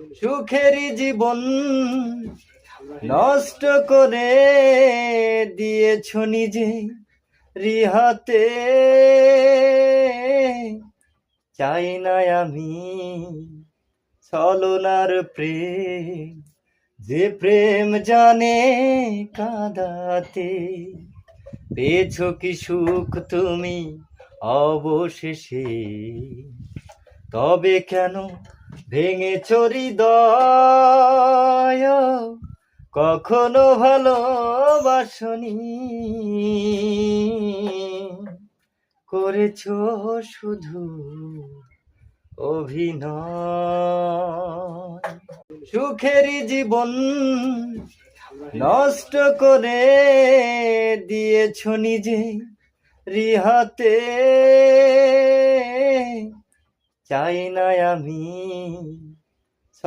সুখেরই জীবন নষ্ট করে দিয়েছ নিজে রিহাতে। চাই না আমি ছলনার প্রেম, যে প্রেম জানে কাঁদাতে। পেয়েছ কি সুখ তুমি অবশেষে, তবে কেন ভেঙেছ হৃদয়? কখনো ভালোবাসনি, করেছ শুধু অভিনয়। সুখেরই জীবন নষ্ট করে দিয়েছ নিজে রিহাতে। চাই না আমি